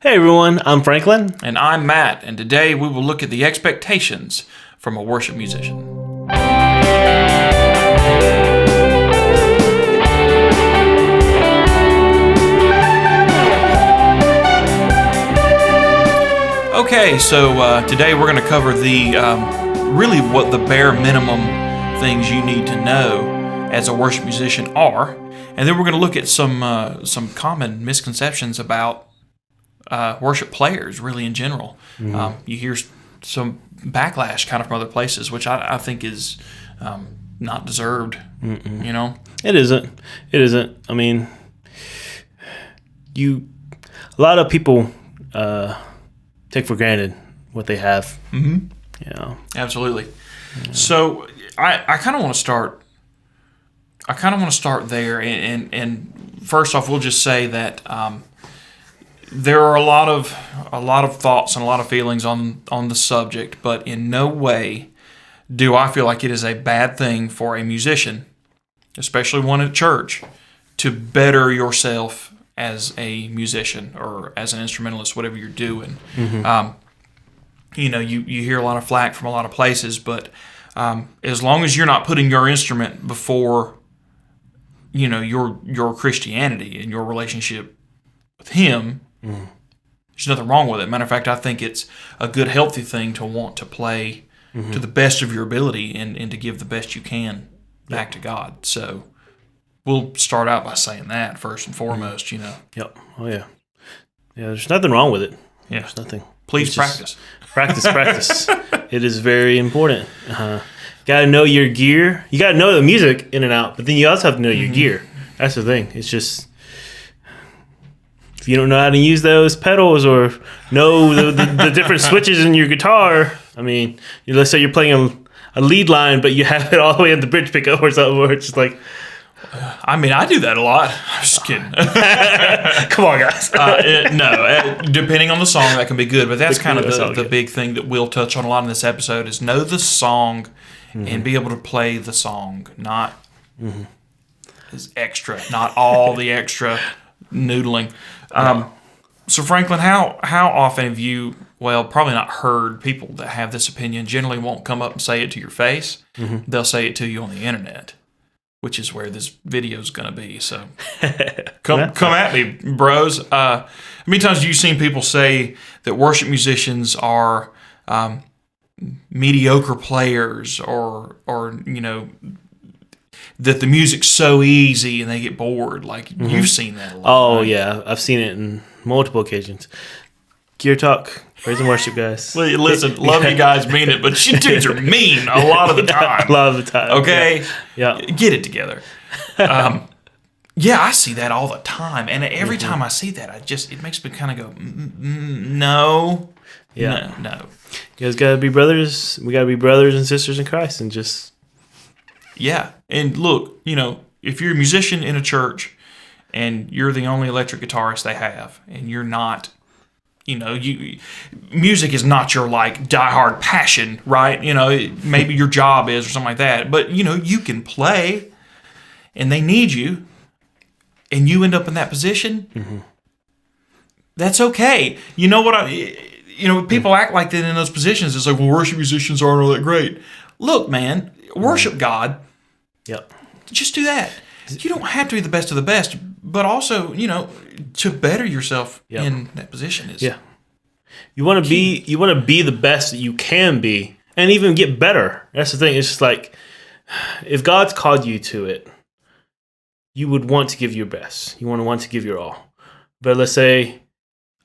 Hey everyone, I'm Franklin. And I'm Matt, and today we will look at the expectations from a worship musician. Okay, so today we're going to cover the really what the bare minimum things you need to know as a worship musician are, and then we're going to look at some common misconceptions about worship players, really in general. You hear some backlash kind of from other places, which I think is not deserved. You know, It isn't. I mean, a lot of people take for granted what they have. Absolutely. So I kind of want to start. There, and first off, we'll just say that there are a lot of thoughts and a lot of feelings on the subject, but in no way do I feel like it is a bad thing for a musician, especially one at church, to better yourself as a musician or as an instrumentalist, whatever you're doing. You hear a lot of flack from a lot of places, but as long as you're not putting your instrument before, your Christianity and your relationship with Him, there's nothing wrong with it. Matter of fact, I think it's a good, healthy thing to want to play to the best of your ability and to give the best you can back to God. So we'll start out by saying that first and foremost, Yep. Oh, yeah. Yeah, there's nothing wrong with it. Yeah. There's nothing. Please practice. Practice. It is very important. Got to know your gear. You got to know the music in and out, but then you also have to know your gear. That's the thing. It's just, if you don't know how to use those pedals or know the different switches in your guitar, I mean, let's say you're playing a lead line, but you have it all the way at the bridge pickup or something, where it's just like, I mean, I do that a lot. I'm just kidding. Come on, guys. Depending on the song, that can be good, but that's kind of the big thing that we'll touch on a lot in this episode is know the song and be able to play the song, not as extra, not all the extra noodling. So Franklin, how often have you, well, probably not heard people that have this opinion generally won't come up and say it to your face. They'll say it to you on the internet, which is where this video is going to be. So come at me, bros. How many times have you seen people say that worship musicians are mediocre players or that the music's so easy and they get bored? Like, you've seen that a lot. Oh, right? yeah. I've seen it in multiple occasions. Gear Talk. Praise and worship, guys. Listen, love you guys, mean it, but you dudes are mean a lot of the time. A lot of the time. Okay? Yeah. Get it together. I see that all the time. And every time I see that, it makes me kind of go, no. Yeah. No. You guys got to be brothers. We got to be brothers and sisters in Christ and just... Yeah. And look, if you're a musician in a church and you're the only electric guitarist they have and you're not, music is not your diehard passion, right? Maybe your job is or something like that, but you can play and they need you and you end up in that position. That's okay. You know what people act like that in those positions. It's like, well, worship musicians aren't all that great. Look, man, worship God. Yep. Just do that. You don't have to be the best of the best, but also, to better yourself in that position is. Yeah. You want to be the best that you can be and even get better. That's the thing. It's just like, if God's called you to it, you would want to give your best. You want to give your all. But let's say,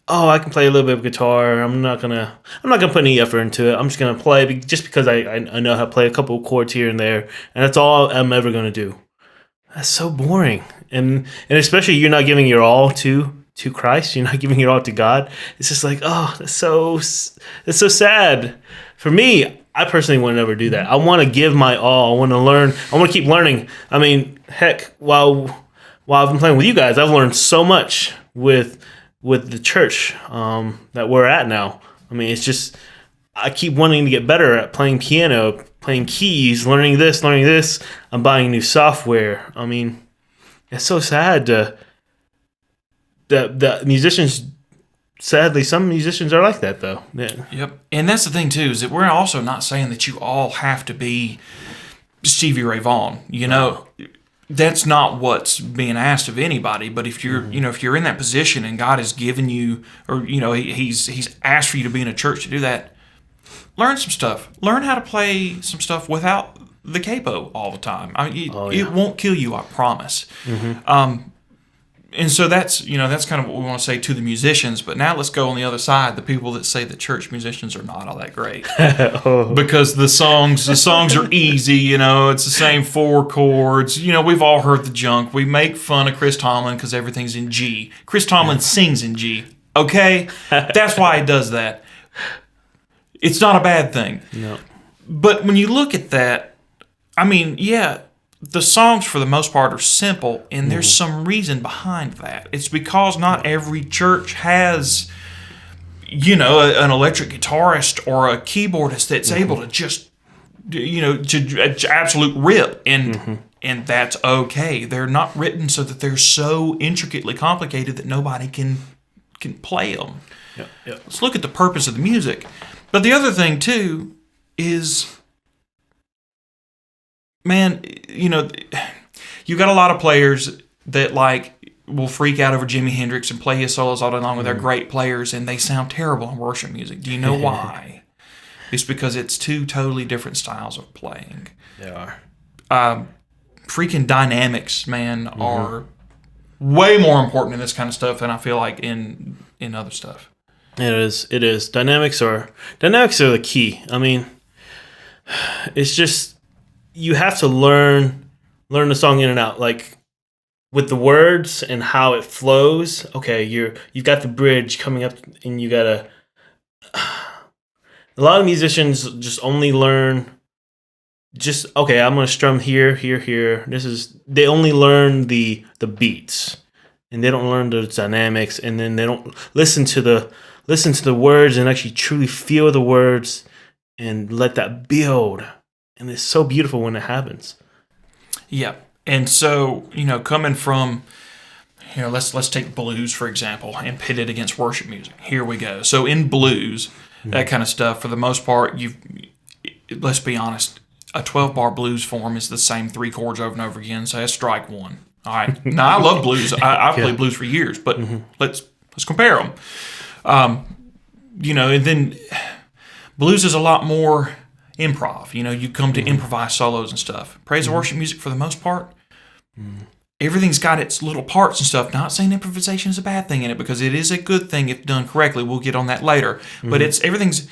I can play a little bit of guitar. I'm not gonna put any effort into it. I'm just gonna play just because I know how to play a couple of chords here and there, and that's all I'm ever gonna do. That's so boring, and especially you're not giving your all to Christ. You're not giving your all to God. It's just like, that's so sad. For me, I personally would never do that. I want to give my all. I want to learn. I want to keep learning. I mean, heck, while I've been playing with you guys, I've learned so much with the church that we're at now. I mean, it's just, I keep wanting to get better at playing piano, playing keys, learning this. I'm buying new software. I mean, it's so sad that musicians sadly, some musicians are like that, though. Yeah. Yep. And that's the thing, too, is that we're also not saying that you all have to be Stevie Ray Vaughan. You know, that's not what's being asked of anybody. But if you're, if you're in that position and God has given you, or, he's asked for you to be in a church to do that, learn some stuff. Learn how to play some stuff without the capo all the time. I mean, it won't kill you, I promise. And so that's kind of what we want to say to the musicians. But now let's go on the other side, the people that say that church musicians are not all that great. Because the songs are easy, it's the same 4 chords. We've all heard the junk. We make fun of Chris Tomlin because everything's in G. Chris Tomlin sings in G, okay? That's why he does that. It's not a bad thing. No. But when you look at that, I mean, the songs for the most part are simple, and there's some reason behind that. It's because not every church has, an electric guitarist or a keyboardist that's able to just, to absolute rip, and that's okay. They're not written so that they're so intricately complicated that nobody can play them. Yep. Let's look at the purpose of the music. But the other thing too is, man, you got a lot of players that will freak out over Jimi Hendrix and play his solos all day long with their great players, and they sound terrible in worship music. Do you know why? It's because it's 2 totally different styles of playing. They are. Freaking dynamics, man, are way more important in this kind of stuff than I feel like in other stuff. It is. Dynamics are the key. I mean, it's just, you have to learn the song in and out, like with the words and how it flows. Okay, you've got the bridge coming up, and you gotta. A lot of musicians just only learn. Okay, I'm gonna strum here. They only learn the beats, and they don't learn the dynamics, and then they don't listen to the words and actually truly feel the words and let that build. And it's so beautiful when it happens. Yeah. And so, coming from, let's take blues, for example, and pit it against worship music. Here we go. So in blues, that kind of stuff, for the most part, let's be honest, a 12-bar blues form is the same 3 chords over and over again, so that's strike 1. All right. Now, I love blues. I've played blues for years, but let's compare them. And then blues is a lot more improv. You come to improvise solos and stuff. Praise and worship music, for the most part, everything's got its little parts and stuff. Not saying improvisation is a bad thing in it, because it is a good thing if done correctly. We'll get on that later. But everything's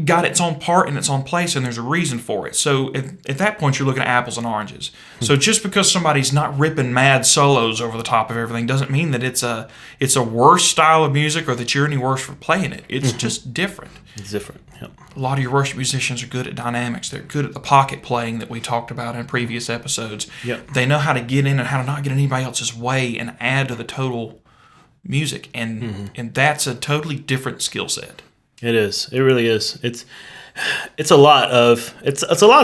got its own part and its own place, and there's a reason for it. So at that point, you're looking at apples and oranges. So just because somebody's not ripping mad solos over the top of everything doesn't mean that it's a worse style of music or that you're any worse for playing it. It's just different. It's different. Yep. A lot of your worship musicians are good at dynamics. They're good at the pocket playing that we talked about in previous episodes. Yep. They know how to get in and how to not get in anybody else's way and add to the total music. And that's a totally different skill set. It is. It really is. It's a lot of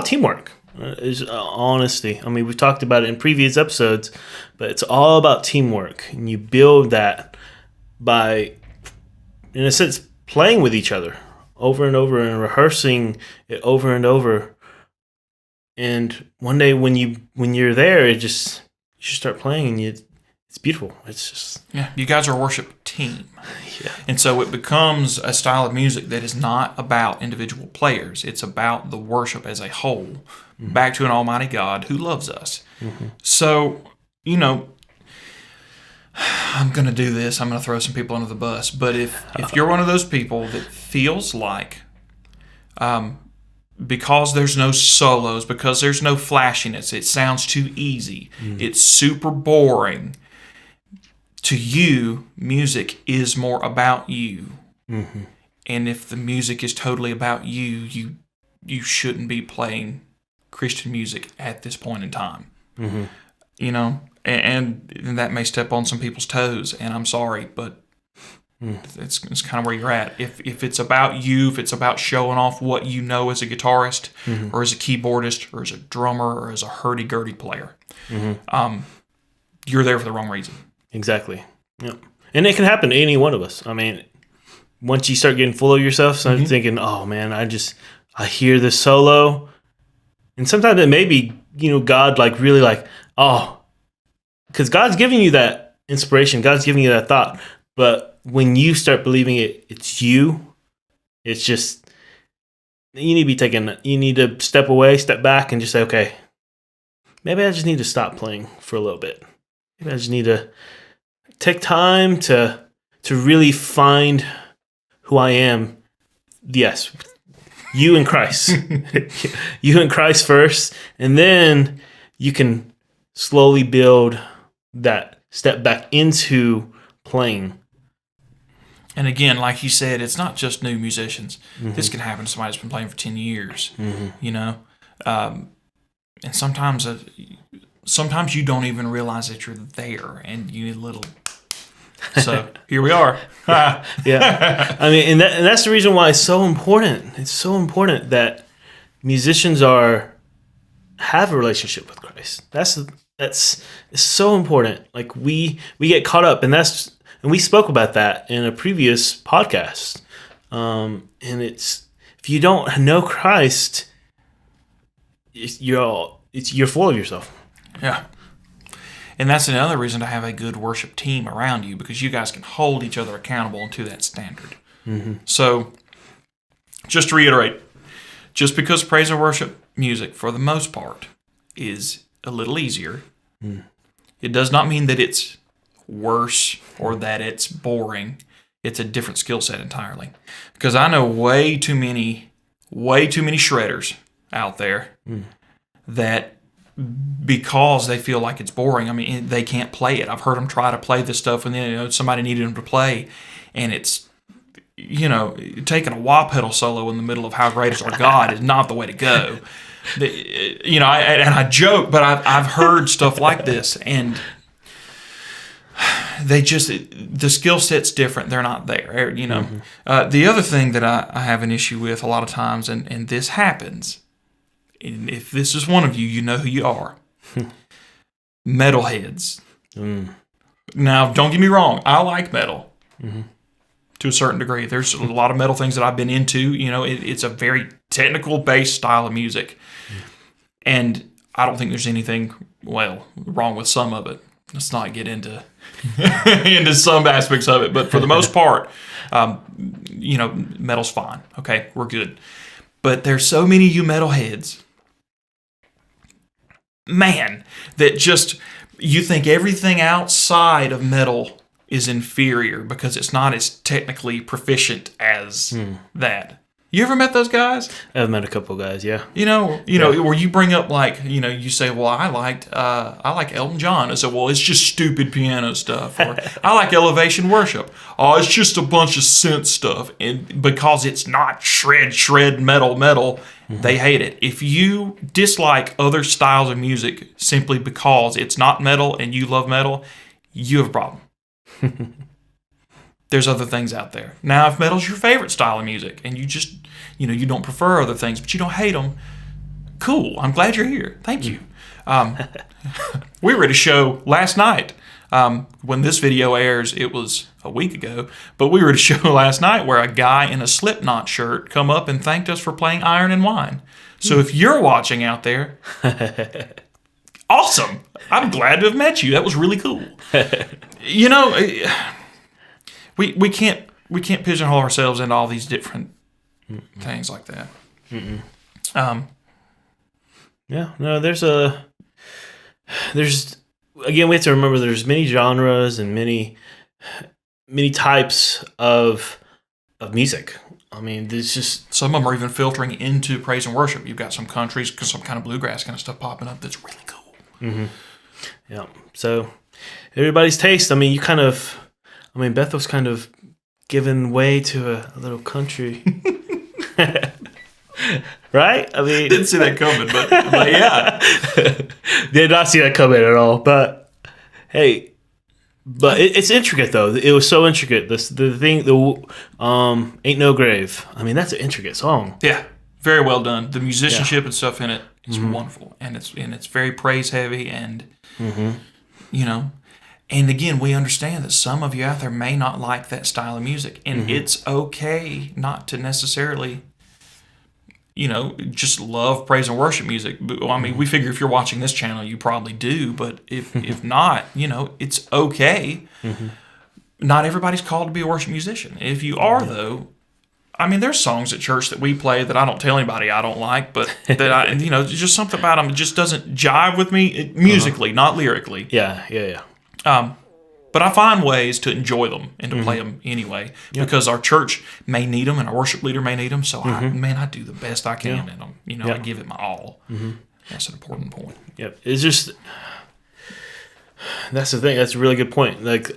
teamwork. Is honesty. I mean, we've talked about it in previous episodes, but it's all about teamwork, and you build that by, in a sense, playing with each other over and over and rehearsing it over and over. And one day when you're there, you just start playing, and it's beautiful. It's just, you guys are a worship team. Yeah. And so it becomes a style of music that is not about individual players. It's about the worship as a whole, back to an almighty God who loves us. So, I'm going to do this. I'm going to throw some people under the bus. But if you're one of those people that feels like, because there's no solos, because there's no flashiness, it sounds too easy, it's super boring, to you, music is more about you. And if the music is totally about you shouldn't be playing Christian music at this point in time. And that may step on some people's toes, and I'm sorry, but it's kind of where you're at. If it's about you, if it's about showing off what you know as a guitarist, or as a keyboardist, or as a drummer, or as a hurdy-gurdy player, you're there for the wrong reason. Exactly. Yep. And it can happen to any one of us. I mean, once you start getting full of yourself, start thinking, oh man, I hear this solo. And sometimes it may be, God really because God's giving you that inspiration. God's giving you that thought. But when you start believing it's you, it's just, you need to step away, step back, and just say, okay, maybe I just need to stop playing for a little bit. Maybe I just need to take time to really find who I am. Yes, you in Christ. You in Christ first, and then you can slowly build that step back into playing. And again, like you said, it's not just new musicians. This can happen to somebody that's been playing for 10 years, and sometimes you don't even realize that you're there, and you need a little. So here we are. Yeah, I mean, and that's the reason why it's so important. It's so important that musicians have a relationship with Christ. That's so important. Like we get caught up, and we spoke about that in a previous podcast. And it's, if you don't know Christ, you're full of yourself. Yeah. And that's another reason to have a good worship team around you, because you guys can hold each other accountable to that standard. So, just to reiterate, just because praise and worship music, for the most part, is a little easier, it does not mean that it's worse or that it's boring. It's a different skill set entirely. Because I know way too many shredders out there that, because they feel like it's boring, I mean, they can't play it. I've heard them try to play this stuff when somebody needed them to play, and it's, taking a wah pedal solo in the middle of How Great Is Our God is not the way to go. And I joke, but I've heard stuff like this, and the skill set's different. They're not there, The other thing that I have an issue with a lot of times, and this happens, and if this is one of you, you know who you are. Metalheads. Now, don't get me wrong. I like metal to a certain degree. There's a lot of metal things that I've been into. It's a very technical-based style of music. And I don't think there's anything, wrong with some of it. Let's not get into some aspects of it. But for the most part, metal's fine. Okay, we're good. But there's so many of you metalheads, man, that just, you think everything outside of metal is inferior because it's not as technically proficient as that. You ever met those guys? I've met a couple guys, yeah. Where you bring up you say, well, I like Elton John. I said, well, it's just stupid piano stuff. Or I like Elevation Worship. Oh, it's just a bunch of synth stuff. And because it's not shred metal, they hate it. If you dislike other styles of music simply because it's not metal and you love metal, you have a problem. There's other things out there. Now, if metal's your favorite style of music and you just, you don't prefer other things, but you don't hate them, cool. I'm glad you're here. Thank you. We were at a show last night. When this video airs, it was a week ago, but we were at a show last night where a guy in a Slipknot shirt come up and thanked us for playing Iron and Wine. So if you're watching out there, awesome. I'm glad to have met you. That was really cool. We can't pigeonhole ourselves into all these different things like that. There's again, we have to remember there's many genres and many types of music. I mean, there's just, some of them are even filtering into praise and worship. You've got some countries, some kind of bluegrass kind of stuff popping up that's really cool. Yeah. So everybody's taste. I mean, Bethel's kind of given way to a little country. Right? I mean, didn't see that coming, but yeah. Did not see that coming at all. But hey, it's intricate though. It was so intricate. Ain't No Grave. I mean, that's an intricate song. Yeah, very well done. The musicianship and stuff in it is wonderful, and it's very praise heavy, and And again, we understand that some of you out there may not like that style of music, and it's okay not to necessarily, just love praise and worship music. I mean, we figure if you're watching this channel, you probably do, but if not, it's okay. Not everybody's called to be a worship musician. If you are, though, I mean, there's songs at church that we play that I don't tell anybody I don't like, but that just something about them just doesn't jive with me musically, not lyrically. Yeah. But I find ways to enjoy them and to play them anyway, because our church may need them and our worship leader may need them. So I do the best I can in them. I give it my all. That's an important point. Yep. It's just, that's the thing. That's a really good point. Like,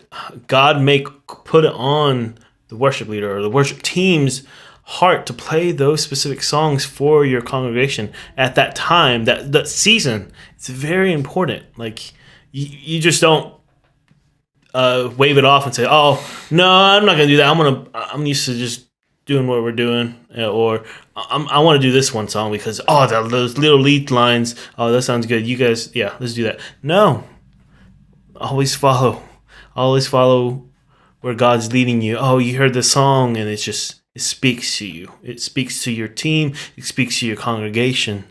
God may put it on the worship leader or the worship team's heart to play those specific songs for your congregation at that time, that season. It's very important. Like, you just don't wave it off and say, "Oh no, I'm not gonna do that. I'm used to just doing what we're doing," or I want to do this one song because those little lead lines. Oh, that sounds good. You guys, let's do that. No, always follow where God's leading you. Oh, you heard the song and it speaks to you. It speaks to your team. It speaks to your congregation.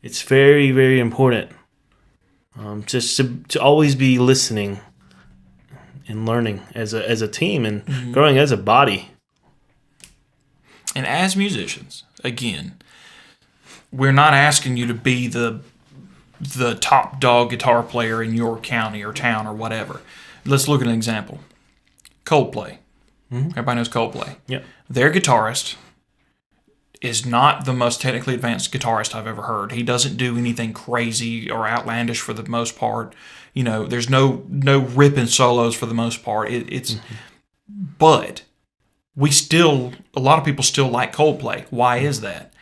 It's very, very important. Just to always be listening and learning as a team and growing as a body. And as musicians, again, we're not asking you to be the top dog guitar player in your county or town or whatever. Let's look at an example. Coldplay. Everybody knows Coldplay. Yep. Their guitarist is not the most technically advanced guitarist I've ever heard. He doesn't do anything crazy or outlandish for the most part. There's no ripping solos for the most part. But a lot of people still like Coldplay. Why is that?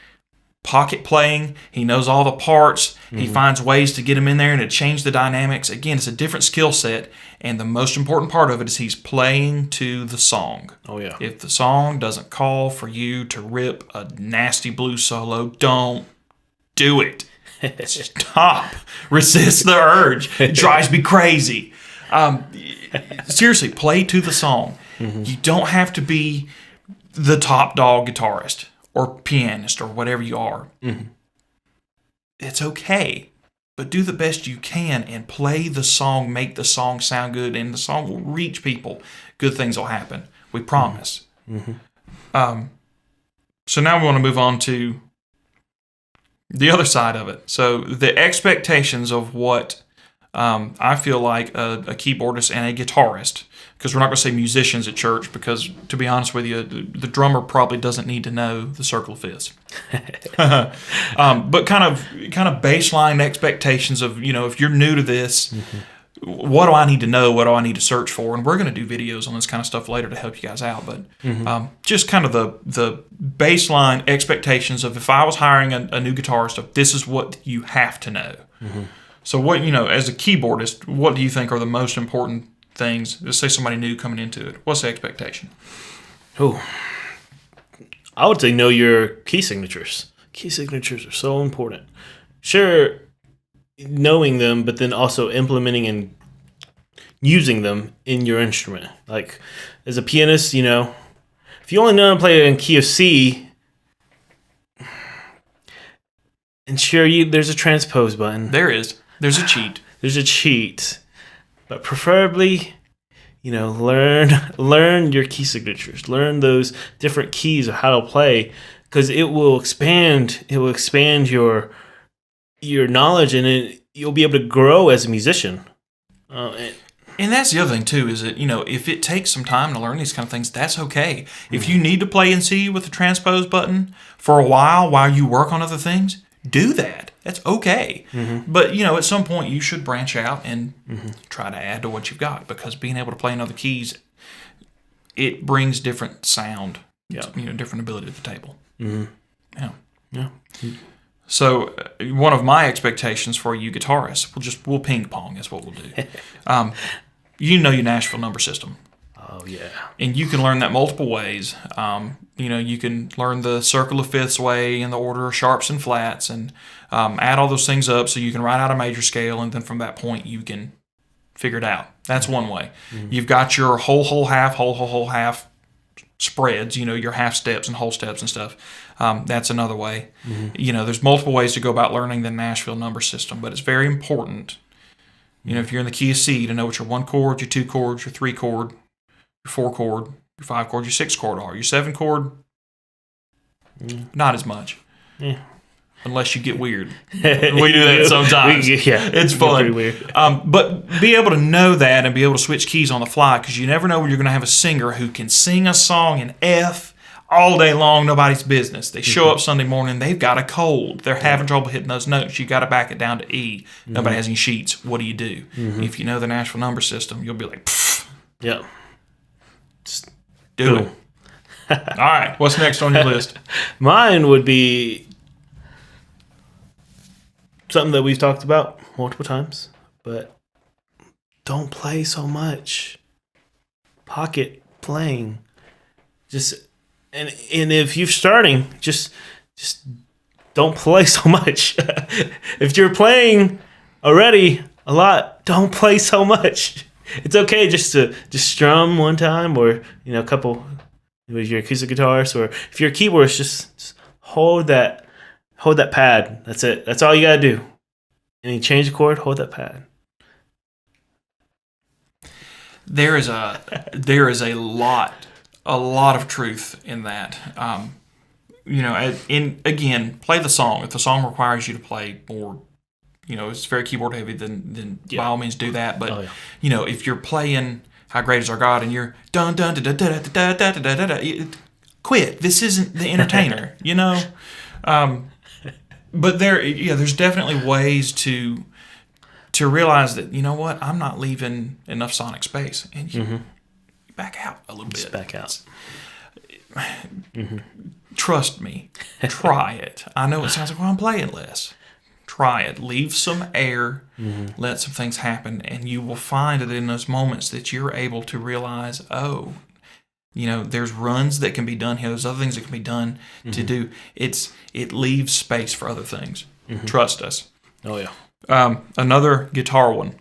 Pocket playing, he knows all the parts, he finds ways to get them in there and to change the dynamics. Again, it's a different skill set, and the most important part of it is he's playing to the song. Oh, yeah. If the song doesn't call for you to rip a nasty blues solo, don't do it. Stop. Resist the urge. It drives me crazy. Seriously, play to the song. You don't have to be the top dog guitarist or pianist or whatever you are. It's okay, but do the best you can and play the song, make the song sound good, and the song will reach people. Good things will happen. We promise. So now we want to move on to the other side of it. So the expectations of what I feel like a keyboardist and a guitarist, because we're not going to say musicians at church, because to be honest with you, the drummer probably doesn't need to know the circle of fifths. But kind of baseline expectations of, if you're new to this, what do I need to know? What do I need to search for? And we're going to do videos on this kind of stuff later to help you guys out. But just kind of the baseline expectations of if I was hiring a new guitarist, this is what you have to know. So what, as a keyboardist, what do you think are the most important things? Let's say somebody new coming into it. What's the expectation? Oh, I would say know your key signatures. Key signatures are so important. Sure, knowing them, but then also implementing and using them in your instrument. Like, as a pianist, if you only know how to play in key of C, and sure, there's a transpose button. There's a cheat. There's a cheat. But preferably, learn your key signatures. Learn those different keys of how to play, because it will expand your knowledge, and you'll be able to grow as a musician. And that's the other thing too, is that if it takes some time to learn these kind of things, that's okay. If you need to play in C with the transpose button for a while you work on other things, do that. That's okay. But at some point you should branch out and try to add to what you've got, because being able to play in other keys, it brings different sound, different ability to the table. Yeah. So one of my expectations for you guitarists, we'll ping pong is what we'll do. Your Nashville number system. Oh, yeah. And you can learn that multiple ways. You can learn the circle of fifths way and the order of sharps and flats, and add all those things up so you can write out a major scale, and then from that point you can figured out. That's one way. You've got your whole half spreads, your half steps and whole steps and stuff. That's another way. There's multiple ways to go about learning the Nashville number system, but it's very important, if you're in the key of C, to know what your 1 chord, your 2 chords, your 3 chord, your 4 chord, your 5 chord, your 6 chord are. Your 7 chord, not as much. Yeah. Unless you get weird. We do that sometimes. It's fun. Pretty weird. But be able to know that and be able to switch keys on the fly, because you never know when you're going to have a singer who can sing a song in F all day long, nobody's business. They show up Sunday morning, they've got a cold. They're having trouble hitting those notes. You got to back it down to E. Nobody has any sheets. What do you do? If you know the Nashville number system, you'll be like, pfft. Yeah. Just do it. All right. What's next on your list? Mine would be something that we've talked about multiple times, but don't play so much. Pocket playing. And if you're starting, just don't play so much. If you're playing already a lot, don't play so much. It's okay just to strum one time, or a couple with your acoustic guitars, or if you're a keyboardist, just hold that pad. That's it. That's all you gotta do. And you change the chord, hold that pad. There is a lot of truth in that. Again, play the song. If the song requires you to play more, it's very keyboard heavy, then by all means do that. But if you're playing "How Great Is Our God" and you're dun dun da da da da da da da da, quit. This isn't The Entertainer, But there's definitely ways to realize that, what, I'm not leaving enough sonic space, and you back out a little bit. Just back out. Trust me. Try it. I know it sounds like, I'm playing less. Try it. Leave some air. Let some things happen, and you will find that in those moments that you're able to realize, there's runs that can be done here. There's other things that can be done to do. It leaves space for other things. Trust us. Oh, yeah. Another guitar one.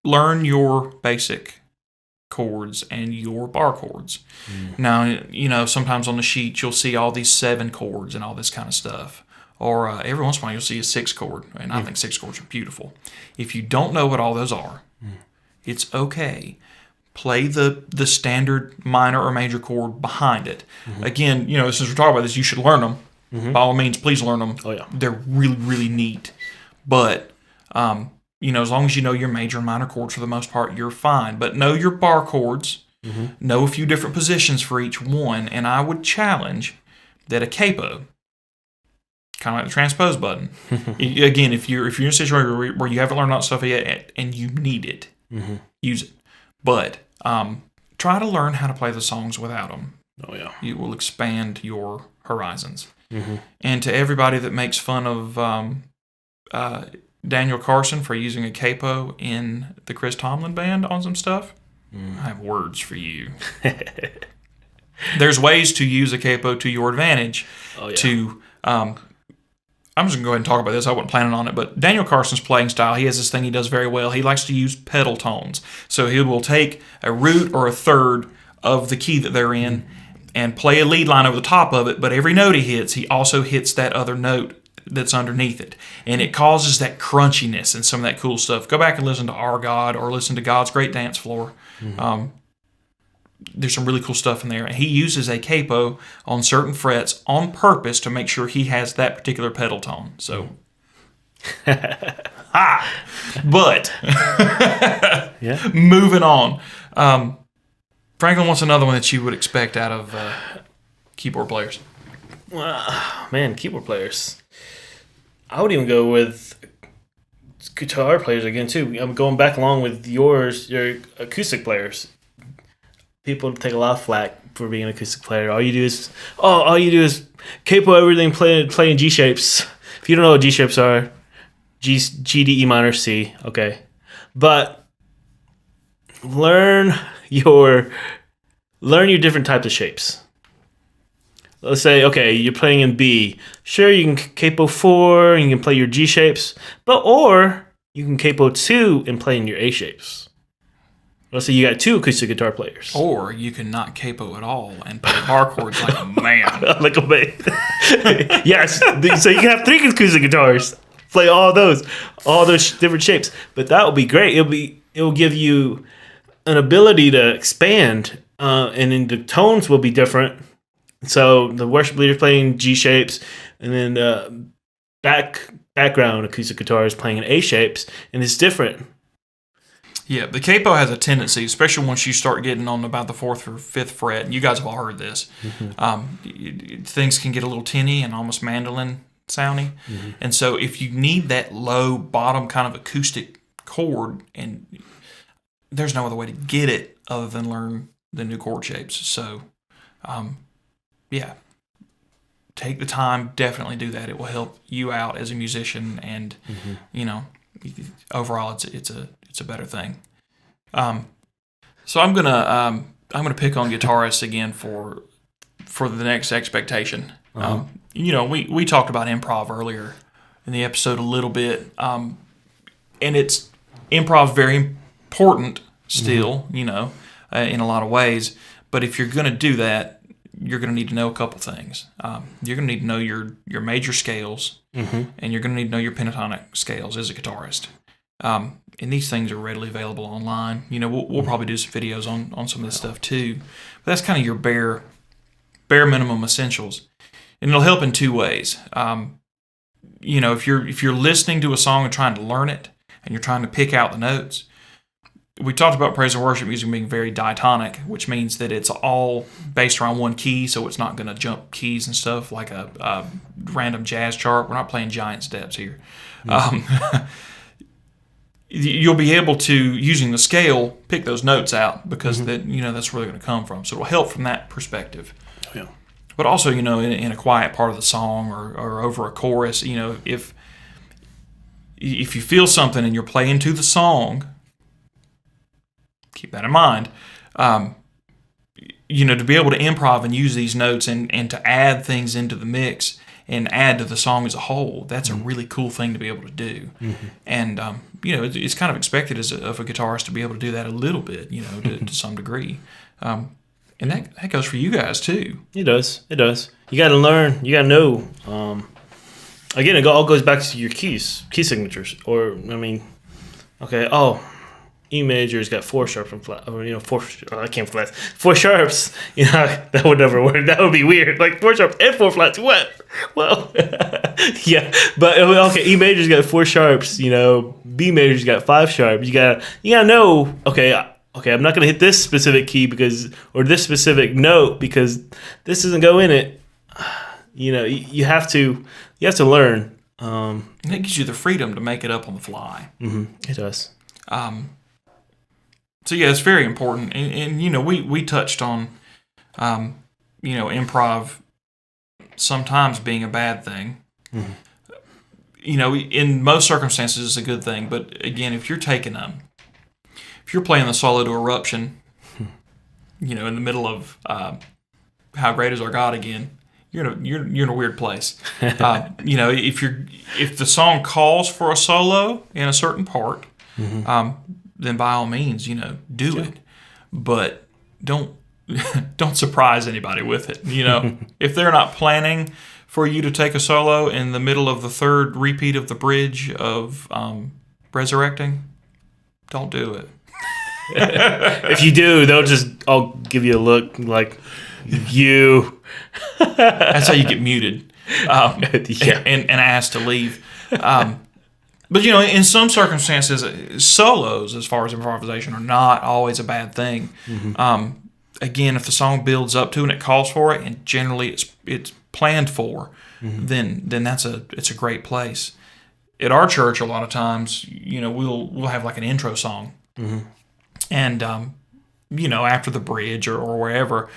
Learn your basic chords and your bar chords. Now, sometimes on the sheet you'll see all these 7 chords and all this kind of stuff. Or every once in a while you'll see a 6 chord. And I think 6 chords are beautiful. If you don't know what all those are, it's okay. Play the standard minor or major chord behind it. Again, since we're talking about this, you should learn them. By all means, please learn them. Oh, yeah. They're really, really neat. But, as long as you know your major and minor chords for the most part, you're fine. But know your bar chords. Know a few different positions for each one. And I would challenge that a capo, kind of like the transpose button, again, if you're in a situation where you haven't learned that stuff yet and you need it, use it. But try to learn how to play the songs without them. Oh, yeah. It will expand your horizons. And to everybody that makes fun of Daniel Carson for using a capo in the Chris Tomlin band on some stuff, I have words for you. There's ways to use a capo to your advantage. Oh, yeah. To I'm just going to go ahead and talk about this. I wasn't planning on it, but Daniel Carson's playing style, he has this thing he does very well. He likes to use pedal tones. So he will take a root or a third of the key that they're in and play a lead line over the top of it, but every note he hits, he also hits that other note that's underneath it. And it causes that crunchiness and some of that cool stuff. Go back and listen to Our God or listen to God's Great Dance Floor. There's some really cool stuff in there. And he uses a capo on certain frets on purpose to make sure he has that particular pedal tone. So, but moving on. Franklin wants another one that you would expect out of keyboard players. Well, man, keyboard players. I would even go with guitar players again too. I'm going back along with your acoustic players. People take a lot of flack for being an acoustic player. All you do is capo everything, play in G shapes. If you don't know what G shapes are, G, D, E minor, C. Okay, but learn your different types of shapes. Let's say, okay, you're playing in B. Sure, you can capo 4, and you can play your G shapes, or you can capo 2 and play in your A shapes. Let's say you got 2 acoustic guitar players. Or you can not capo at all and play bar chords like a man. Like a man. Yes. So you can have 3 acoustic guitars. Play all those different shapes. But that will be great. It will give you an ability to expand, and then the tones will be different. So the worship leader playing G shapes, and then background acoustic guitar is playing in A shapes, and it's different. Yeah, the capo has a tendency, especially once you start getting on about the 4th or 5th fret, and you guys have all heard this, things can get a little tinny and almost mandolin sounding. And so if you need that low bottom kind of acoustic chord, and there's no other way to get it other than learn the new chord shapes. So, yeah, take the time, definitely do that. It will help you out as a musician, and overall it's a better thing. So I'm gonna pick on guitarists again for the next expectation. We talked about improv earlier in the episode a little bit, and it's improv very important still, in a lot of ways. But if you're gonna do that, you're gonna need to know a couple things. You're gonna need to know your major scales, and you're gonna need to know your pentatonic scales as a guitarist. And these things are readily available online. We'll probably do some videos on some of this stuff too. But that's kind of your bare minimum essentials. And it'll help in 2 ways. If you're listening to a song and trying to learn it, and you're trying to pick out the notes, we talked about praise and worship music being very diatonic, which means that it's all based around one key, so it's not going to jump keys and stuff like a random jazz chart. We're not playing giant steps here. You'll be able to, using the scale, pick those notes out, because that's where they're going to come from. So it'll help from that perspective. Yeah. But also, in a quiet part of the song or over a chorus, if you feel something and you're playing to the song, keep that in mind. To be able to improv and use these notes and to add things into the mix and add to the song as a whole, that's a really cool thing to be able to do. And it's kind of expected of a guitarist to be able to do that a little bit, to some degree. And that goes for you guys too. It does. You got to learn. You got to know. Again, it all goes back to your key signatures. Or E major's got 4 sharps and flat, or I can't flats. 4 sharps, that would never work. That would be weird. Like 4 sharps and 4 flats. What? Well, yeah, but okay. E major's got 4 sharps. B major's got 5 sharps. You gotta know. Okay. I'm not gonna hit this specific key or this specific note because this doesn't go in it. You have to learn. And it gives you the freedom to make it up on the fly. It does. So yeah, it's very important, and we touched on, improv sometimes being a bad thing. In most circumstances, it's a good thing. But again, if you're playing the solo to Eruption, in the middle of How Great Is Our God again, you're in a weird place. If the song calls for a solo in a certain part. Then by all means, do it. But don't surprise anybody with it. If they're not planning for you to take a solo in the middle of the 3rd repeat of the bridge of Resurrecting, don't do it. If you do, they'll just all give you a look like you. That's how you get muted and asked to leave. But, in some circumstances, solos, as far as improvisation, are not always a bad thing. Again, if the song builds up to and it calls for it, and generally it's planned for, then it's a great place. At our church, a lot of times, we'll have like an intro song, and after the bridge or wherever,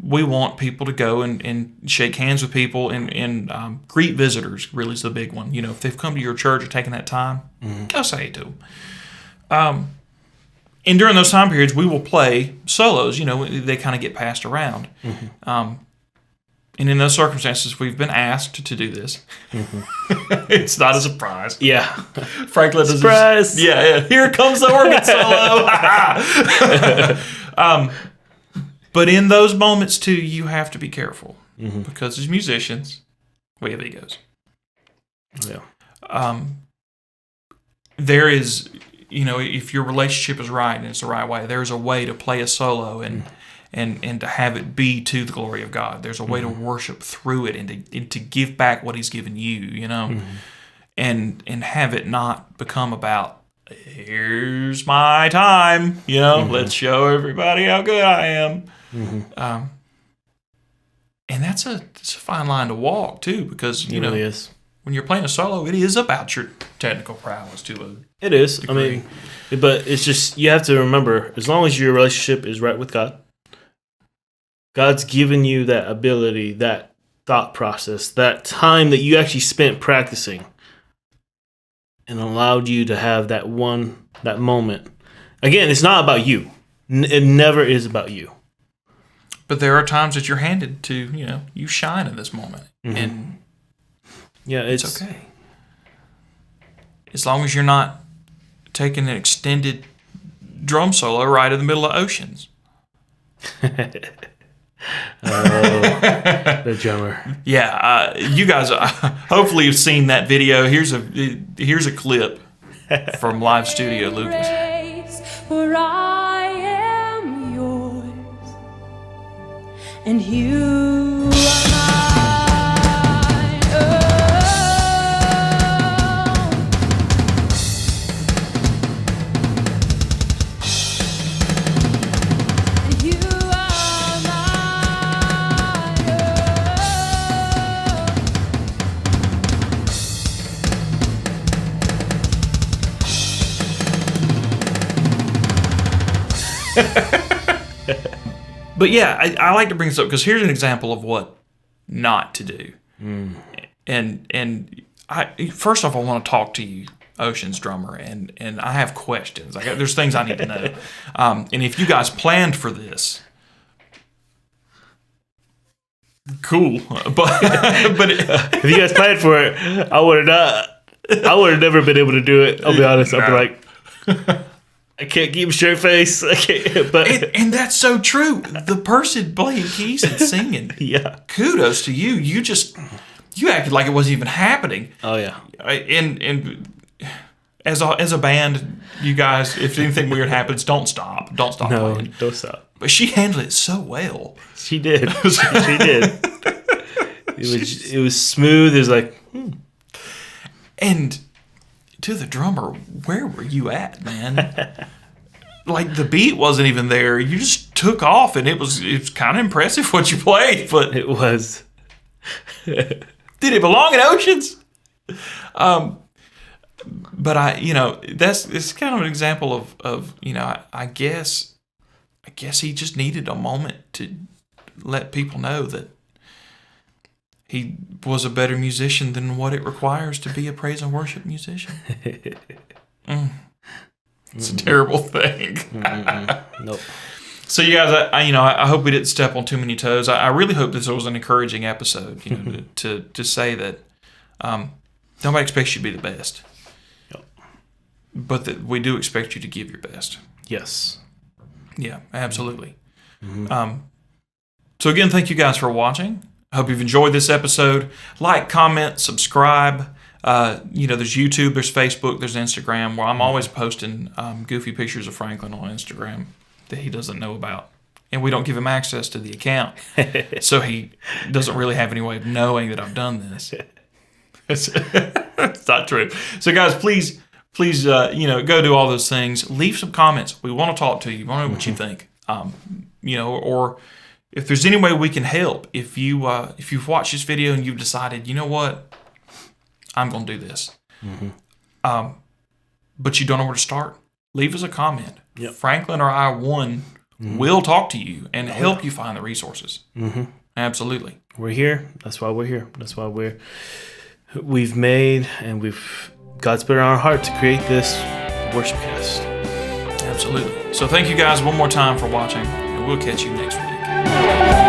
we want people to go and shake hands with people and greet visitors. Really is the big one. If they've come to your church or taken that time, go say it to them. And during those time periods, we will play solos. They kind of get passed around. And in those circumstances, we've been asked to do this. It's not a surprise. Yeah. Franklin doesn't. Surprise! Yeah. Here comes the organ solo. But in those moments, too, you have to be careful. Because as musicians, we have egos. Yeah. There is, if your relationship is right and it's the right way, there's a way to play a solo and to have it be to the glory of God. There's a way to worship through it and to give back what He's given you, and have it not become about, here's my time, let's show everybody how good I am. And it's a fine line to walk too, because It really is. When you're playing a solo, it is about your technical prowess too. It is. Degree. But it's just, you have to remember, as long as your relationship is right with God, God's given you that ability, that thought process, that time that you actually spent practicing, and allowed you to have that moment. Again, it's not about you. It never is about you. But there are times that you're handed to, you shine in this moment. And it's okay. As long as you're not taking an extended drum solo right in the middle of oceans. The drummer. Yeah, you guys hopefully have seen that video. Here's a clip from Live Studio Lucas. For I am yours, and you are mine. And you are mine. But yeah, I like to bring this up because here's an example of what not to do. And first off, I want to talk to you, Ocean's drummer, and I have questions. There's things I need to know. And if you guys planned for this, cool. But if you guys planned for it, I would have never been able to do it. I'll be honest. I'd be like, I can't keep a straight face. I can't. But and that's so true. The person playing keys and singing, kudos to you. You acted like it wasn't even happening. Oh yeah. And as a band, you guys, if anything weird happens, don't stop. Don't stop playing. No, don't stop. But she handled it so well. She did. She did. It was smooth. It was like, And to the drummer, where were you at, man? Like the beat wasn't even there. You just took off, and it was kind of impressive what you played. But it was. Did it belong in Oceans? But it's kind of an example of I guess he just needed a moment to let people know that he was a better musician than what it requires to be a praise and worship musician. It's a terrible thing. Nope. So you guys, I hope we didn't step on too many toes. I really hope this was an encouraging episode, to say that nobody expects you to be the best, but that we do expect you to give your best. Yes. Yeah, absolutely. So again, thank you guys for watching. I hope you've enjoyed this episode. Like, comment, subscribe. There's YouTube, there's Facebook, there's Instagram, where I'm always posting goofy pictures of Franklin on Instagram that he doesn't know about. And we don't give him access to the account. So he doesn't really have any way of knowing that I've done this. It's not true. So guys, please, go do all those things. Leave some comments. We want to talk to you. We want to know what you think. Or if there's any way we can help, if you've watched this video and you've decided, you know what, I'm going to do this, but you don't know where to start, leave us a comment. Yep. Franklin or I will talk to you and help you find the resources. Absolutely. We're here. That's why we're here. That's why we've made and God's put it on our heart to create this WorshipCast. Absolutely. So thank you guys one more time for watching, and we'll catch you next week.